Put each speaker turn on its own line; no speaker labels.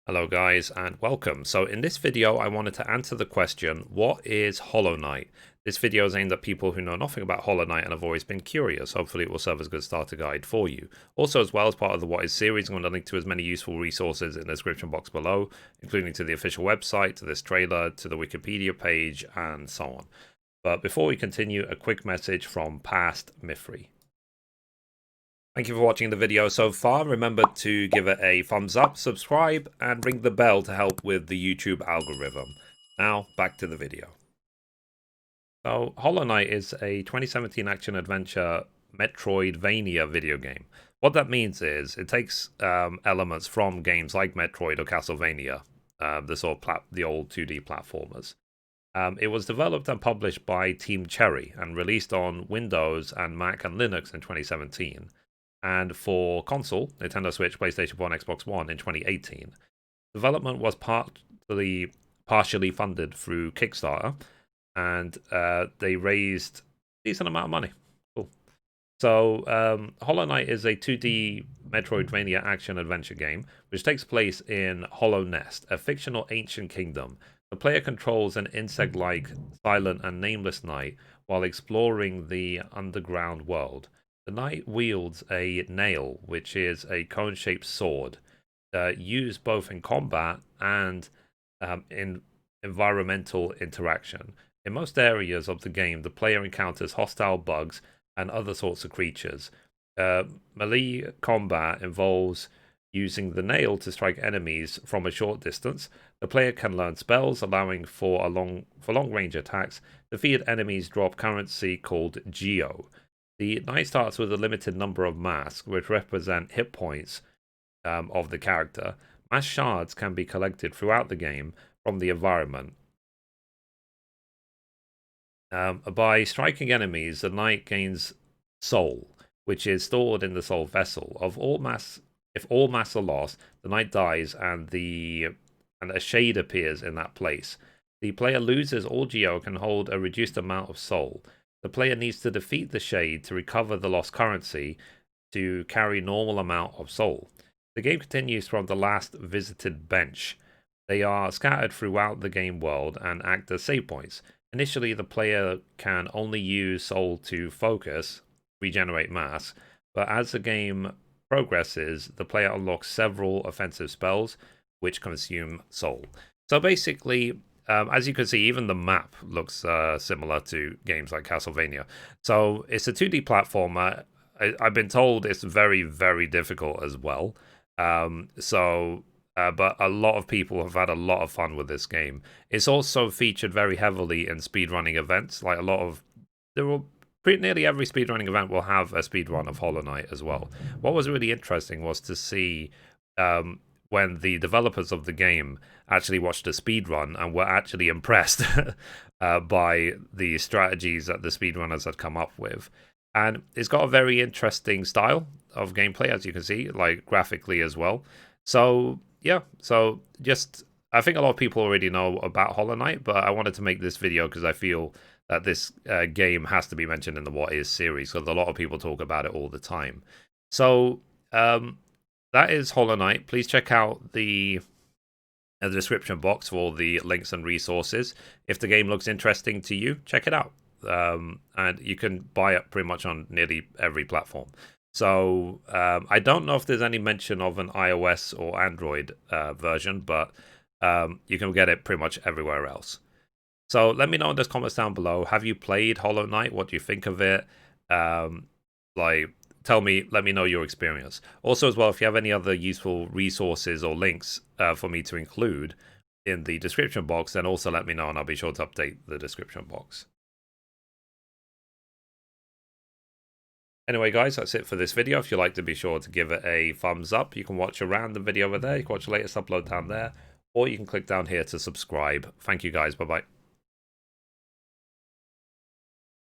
Hello guys and welcome. So in this video I wanted to answer the question, what is Hollow Knight? This video is aimed at people who know nothing about Hollow Knight and have always been curious. Hopefully it will serve as a good starter guide for you. Also, as well as part of the What Is series, I'm going to link to as many useful resources in the description box below, including to the official website, to this trailer, to the Wikipedia page, and so on. But before we continue, a quick message from past Mithrie. Thank you for watching the video so far. Remember to give it a thumbs up, subscribe, and ring the bell to help with the YouTube algorithm. Now, back to the video. So, Hollow Knight is a 2017 action-adventure Metroidvania video game. What that means is it takes elements from games like Metroid or Castlevania, the old 2D platformers. It was developed and published by Team Cherry and released on Windows and Mac and Linux in 2017. And for console, Nintendo Switch, PlayStation 1, Xbox One in 2018. Development was partially funded through Kickstarter, and they raised a decent amount of money. Cool. So, Hollow Knight is a 2D Metroidvania action-adventure game, which takes place in Hollow Nest, a fictional ancient kingdom. The player controls an insect-like, silent and nameless knight while exploring the underground world. The knight wields a nail, which is a cone-shaped sword, used both in combat and in environmental interaction. In most areas of the game, the player encounters hostile bugs and other sorts of creatures. Melee combat involves using the nail to strike enemies from a short distance. The player can learn spells, allowing for long-range attacks. Defeated enemies drop currency called Geo. The knight starts with a limited number of masks, which represent hit points of the character. Mask shards can be collected throughout the game from the environment. By striking enemies, the knight gains soul, which is stored in the soul vessel. If all masks are lost, the knight dies, and a shade appears in that place. The player loses all geo and can hold a reduced amount of soul. The player needs to defeat the shade to recover the lost currency to carry normal amount of soul. The game continues from the last visited bench. They are scattered throughout the game world and act as save points. Initially, the player can only use soul to focus, regenerate masks, but as the game progresses, the player unlocks several offensive spells which consume soul. So basically, as you can see, even the map looks similar to games like Castlevania. So it's a 2D platformer. I've been told it's very, very difficult as well. But a lot of people have had a lot of fun with this game. It's also featured very heavily in speedrunning events. Like nearly every speedrunning event will have a speedrun of Hollow Knight as well. What was really interesting was to see when the developers of the game actually watched a speedrun and were actually impressed by the strategies that the speedrunners had come up with. And it's got a very interesting style of gameplay, as you can see, like graphically as well. So, yeah, I think a lot of people already know about Hollow Knight, but I wanted to make this video because I feel that this game has to be mentioned in the What Is series, because a lot of people talk about it all the time. So, that is Hollow Knight. Please check out the description box for all the links and resources. If the game looks interesting to you, check it out. And you can buy it pretty much on nearly every platform. So I don't know if there's any mention of an iOS or Android version, but you can get it pretty much everywhere else. So let me know in the comments down below. Have you played Hollow Knight? What do you think of it? Let me know your experience. Also, as well, if you have any other useful resources or links for me to include in the description box, then also let me know and I'll be sure to update the description box. Anyway, guys, that's it for this video. If you'd like to, be sure to give it a thumbs up. You can watch a random video over there. You can watch the latest upload down there, or you can click down here to subscribe. Thank you, guys. Bye-bye.